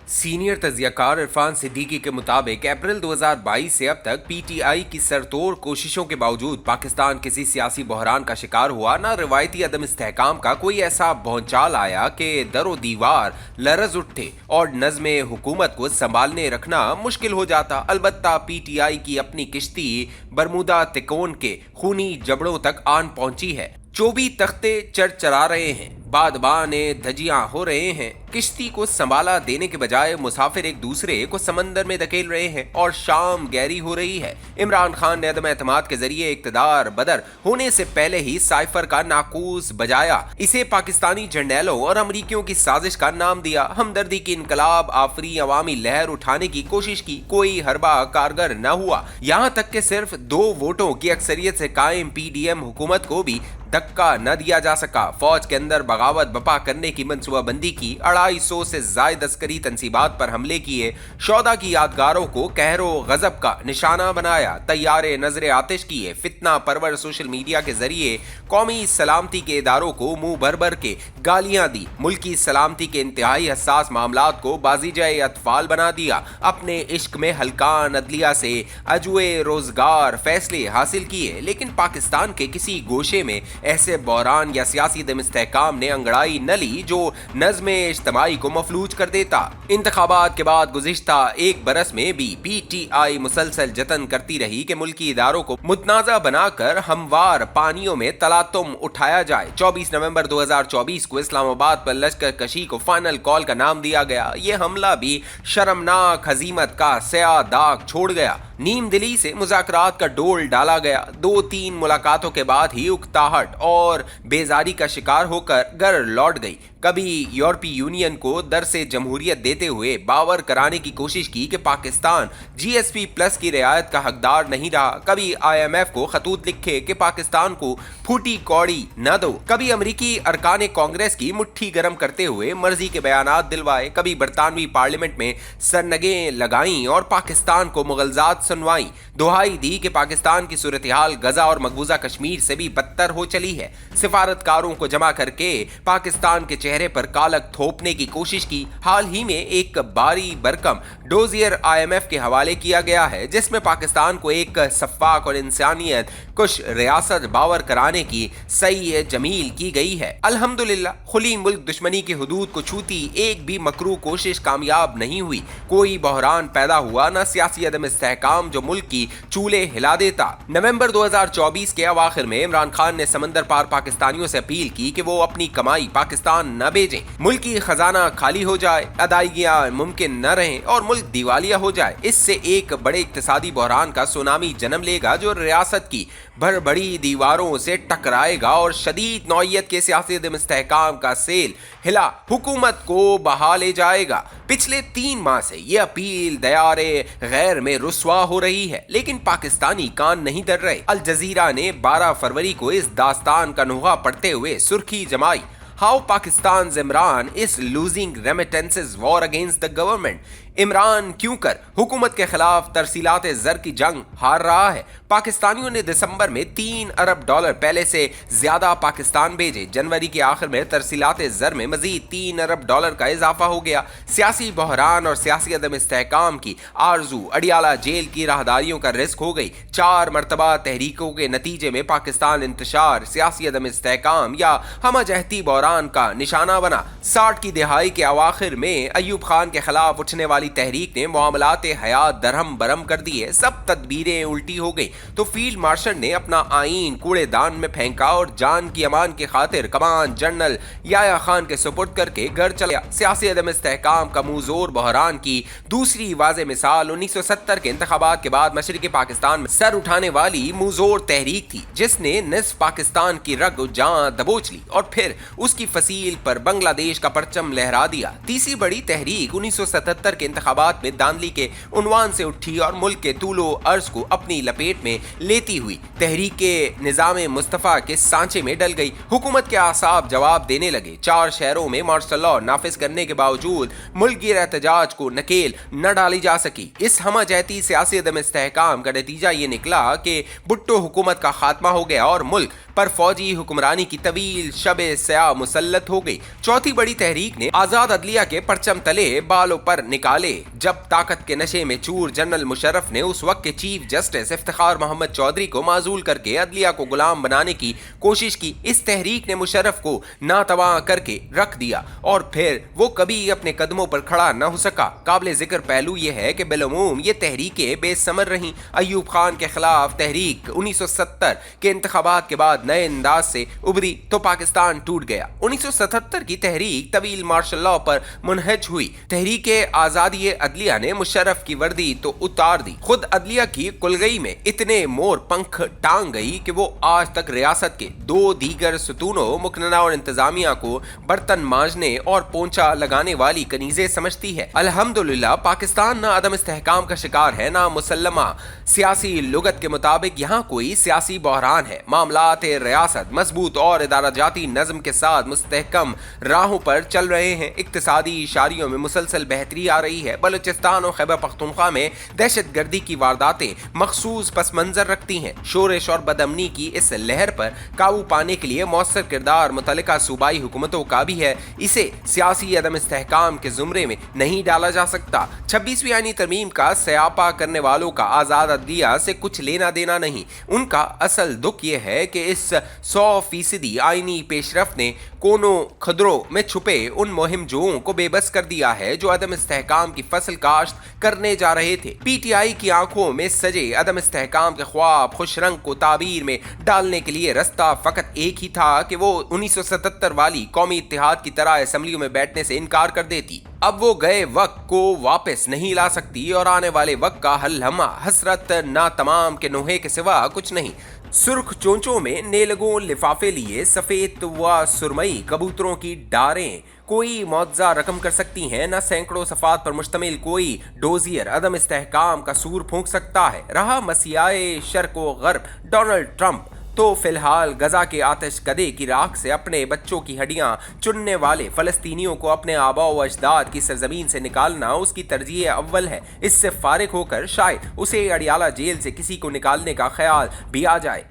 Senior तज्जियाकार Irfan Siddiqui के मुताबिक अप्रैल 2022 से अब तक पीटीआई की सरतोड़ कोशिशों के बावजूद पाकिस्तान किसी सियासी बहरान का शिकार हुआ ना रिवायती अदम इस्तेहकाम का कोई ऐसा भौचाल आया कि दरो दीवार लरज उठे और नज़्म हुकूमत को संभालने रखना मुश्किल हो जाता। अलबत्ता पीटीआई की अपनी किश्ती बरमुदा तिकोन के खूनी जबड़ों तक आन पहुंची है। चौबी तख्ते चरचरा रहे हैं, बादबाने धजियां हो रहे हैं, किश्ती को संभाला देने के बजाय मुसाफिर एक दूसरे को समंदर में धकेल रहे हैं और शाम गहरी हो रही है। इमरान खान ने अदम एतमाद के जरिए इक्तदार बदर होने से पहले ही साइफर का नाकूस बजाया, इसे पाकिस्तानी जर्नैलों और अमरीकियों की साजिश का नाम दिया, हमदर्दी की इनकलाब आफरी अवामी लहर उठाने की कोशिश की, कोई हरबा कारगर न हुआ। यहाँ तक कि सिर्फ 2 वोटों की अक्सरियत से कायम पीडीएम हुकूमत को भी धक्का न दिया जा सका। फौज के अंदर बगावत बपा करने की मनसूबाबंदी की, 250 से जायद अस्करी तंसीबात पर हमले किए, शौदा की यादगारों को कहरो गजब का निशाना बनाया, तैयारे नजर आतिश किए, फितना परवर सोशल मीडिया के जरिए कौमी सलामती के इदारों को मुंह भर भर के गालियां दी, मुल्की सलामती के इंतहाई हसास मामलात को बाजीजाए अतफाल बना दिया, अपने इश्क में हल्कान अदलिया से अजुए रोजगार फैसले हासिल किए। लेकिन पाकिस्तान के किसी गोशे में ऐसे बहरान या सियासी दम इस्तेहकाम ने अंगड़ाई न ली जो नज़्म इज्तिमाई को मफलूज कर देता। इंतखाबात के बाद गुज़िश्ता 1 बरस में भी पीटीआई मुसलसल जतन करती रही कि मुल्की इदारों को मुतनाज़ा बनाकर हमवार पानियों में तलातुम उठाया जाए। 24 नवंबर 2024 को इस्लामाबाद पर लश्कर कशी को फाइनल कॉल का नाम दिया गया। ये हमला भी शर्मनाक हजीमत का स्याह दाग छोड़ गया। नीम दिली से मुज़ाकरात का डोल डाला गया। 2-3 मुलाकातों के बाद ही उकताहट और बेजारी का शिकार होकर घर लौट गई। कभी यूरोपीय यूनियन को दर से जमहूरियत देते हुए बावर कराने की कोशिश की कि पाकिस्तान जीएसपी प्लस की रियायत का हकदार नहीं रहा, कभी आईएमएफ को खतूत लिखे कि पाकिस्तान को फूटी कौड़ी न दो, कभी अमरीकी अरकान कांग्रेस की मुट्ठी गर्म करते हुए मर्जी के बयानात दिलवाए, कभी बरतानवी पार्लियामेंट में सरनगें लगाईं और पाकिस्तान को मुगलजात सुनवाई, दुहाई दी कि पाकिस्तान की सूरत हाल गजा और मकबूजा कश्मीर से भी बदतर हो चली है। सिफारतकारों को जमा करके पाकिस्तान के चेहरे पर कालक थोपने की कोशिश की। हाल ही में एक बारी बरकम डोजियर आईएमएफ के हवाले किया गया है, जिसमें पाकिस्तान को एक सफाक और इंसानियत कुछ रियासत बावर कराने की सही जमील की गई है। अल्हम्दुलिल्लाह खुली मुल्क दुश्मनी की हुदूद को छूती एक भी मकरू कोशिश कामयाब नहीं हुई। कोई बहरान पैदा हुआ न सियासी अदम इस्तेहकाम जो मुल्क की चूल्हे हिला देता। नवंबर 2024 के अवाखिर में इमरान खान ने समंदर पार पाकिस्तानियों से अपील की कि वो अपनी कमाई पाकिस्तान न भेजें, मुल्क की खजाना खाली हो जाए, अदायगियां मुमकिन न रहें और मुल्क दिवालिया हो जाए। इससे एक बड़े इक्तिसादी बहरान का सुनामी जन्म लेगा जो रियासत की बड़ी दीवारों से टकराएगा और शदीद नौइयत के सियासी अदम इस्तेहकाम का सेल हिला हुकूमत को बहा ले जाएगा। पिछले 3 माह से ये अपील दयारे गैर में रुस्वा हो रही है, लेकिन पाकिस्तानी कान नहीं धर रहे। अल जजीरा ने 12 फरवरी को इस दास्तान का नुहा पढ़ते हुए सुर्खी जमाई, how Pakistan Imran is losing remittances war against the government. Imran क्यों कर हुकूमत के खिलाफ तरसीलात ज़र की जंग हार रहा है। पाकिस्तानियों ने दिसंबर में $3 अरब पहले से ज्यादा पाकिस्तान भेजे। जनवरी के आखिर में तरसीलात ज़र में मजीद $3 अरब का इजाफा हो गया। सियासी बहरान और सियासी अदम इस्तेहकाम की आरजू अडियाला जेल की राहदारियों का रिस्क हो गई। 4 मरतबा तहरीकों के नतीजे में पाकिस्तान इंतशार, सियासी अदम इस्तेहकाम या हमजहती बहरान का निशाना बना। 60 की दिहाई के अवाखिर में अयूब खान के खिलाफ उठने वाली तहरीक ने मामलात हयात दरहम बरम कर दिए। सब तदबीरें उल्टी हो गई तो फील्ड मार्शल ने अपना आईन कूड़ेदान में फेंका और जान की अमान की खातिर कमान जनरल याया खान के सुपुर्द करके घर चला। सियासी अदम इस्तेहकाम का मुंहजोर बहरान की दूसरी वाज़ेह मिसाल 1970 के इंतखाबात के बाद मशरिकी पाकिस्तान में सर उठाने वाली मुंहजोर तहरीक थी, जिसने निस्फ पाकिस्तान की रग जान दबोच ली और फिर उसकी फसील पर बांग्लादेश का परचम लहरा दिया। तीसरी बड़ी तहरीक 1977 के इंतखाबात में दांदली के उन्वान से उठी और मुल्क के तूलो अर्ज को अपनी लपेट में लेती हुई तहरीक के निजाम मुस्तफा के सांचे में डल गई। हुकूमत के आसाब जवाब देने लगे। 4 शहरों में मार्शल लॉ नाफिज करने के बावजूद मुल्क गिर एहतजाज को नकेल न डाली जा सकी। इस हमजहती सियासी अदम इस्तेहकाम का नतीजा ये निकला कि भुट्टो हुकूमत का खात्मा हो गया और मुल्क पर फौजी हुक्मरानी की तवील शब स्याह मुसल्लत हो गई। चौथी बड़ी तहरीक ने आजाद अदलिया के परचम तले बालों पर निकाले। जब ताकत के नशे में चूर जनरल मुशर्रफ ने उस वक्त के चीफ जस्टिस इफ्तिखार मोहम्मद चौधरी को माजूल करके अदलिया को गुलाम बनाने की कोशिश की, इस तहरीक ने मुशर्रफ को नातवा करके रख दिया और फिर वो कभी अपने कदमों पर खड़ा न हो सका। काबिल जिक्र पहलू यह है कि बिलउमूम ये तहरीकें बेसमर रहीं। अयूब खान के खिलाफ तहरीक 1970 के इंतखाबात के बाद नए अंदाज से उभरी तो पाकिस्तान टूट गया। 1977 की तहरीक तवील मार्शल लॉ पर मुनहज हुई। तहरीक आजादी अदलिया ने मुशर्रफ की वर्दी तो उतार दी, खुद अदलिया की कुलगई में इतने मोर पंख टांग गई कि वो आज तक रियासत के दो दीगर सुतूनों मुकन्ना और इंतजामिया को बर्तन मांजने और पोंछा लगाने वाली कनीजे समझती है। अल्हम्दुलिल्लाह पाकिस्तान ना अदम इस्तेहकाम का शिकार है ना मुसल्लमा सियासी लुगत के मुताबिक यहाँ कोई सियासी बहरान है। मामलात रियासत मजबूत और इदाराजाती नज़म के साथ मुस्तहकम राहों पर चल रहे हैं। इक्तिसादी इशारियों में मुसलसल बेहतरी आ रही है। बलूचिस्तान और खैबर पख्तूनख्वा में दहशत गर्दी की वारदातें मखसूस पस मंजर रखती हैं। शोरश और बदअमनी की इस लहर पर काबू पाने के लिए मौसर किरदार मुतल्लिका सूबाई हुकूमतों का भी है। इसे सियासी अदम इस्तेहकाम के जुमरे में नहीं डाला जा सकता। 26वीं आईनी तरमीम का सयापा करने वालों का आजाद अदलिया से कुछ लेना देना नहीं। उनका असल दुख यह है कि इस 100% आईनी पेशरफ ने कोनों खदरों में छुपे उन मुहिम जोओं को बेबस कर दिया है जो अदम इस्तेहकाम की फसल काश्त करने जा रहे थे। पीटीआई की आंखों में सजे अदम इस्तेहकाम के ख्वाब खुश रंग को ताबीर में डालने के लिए रास्ता फकत एक ही था कि वो 1977 वाली कौमी इत्तेहाद की तरह असेंबलियों में बैठने से इनकार कर देती। अब वो गए वक्त को वापस नहीं ला सकती और आने वाले वक्त का हल्लमा हसरत ना तमाम के नोहे के सिवा कुछ नहीं। सुर्ख चोंचों में नेलगों लिफाफे लिए सफेद व सुरमई कबूतरों की डारें कोई मुआवजा रकम कर सकती हैं, न सैकड़ों सफात पर मुश्तमिल कोई डोजियर अदम इस्तेहकाम का सूर फूंक सकता है। रहा मसीहाए शर्क व गर्ब डोनाल्ड ट्रंप तो फिलहाल गजा के आतिश कदे की राख से अपने बच्चों की हड्डियां चुनने वाले फलस्तीनियों को अपने आबा व अजदाद की सरजमीन से निकालना उसकी तरजीह अव्वल है। इससे फारिग होकर शायद उसे अडियाला जेल से किसी को निकालने का ख्याल भी आ जाए।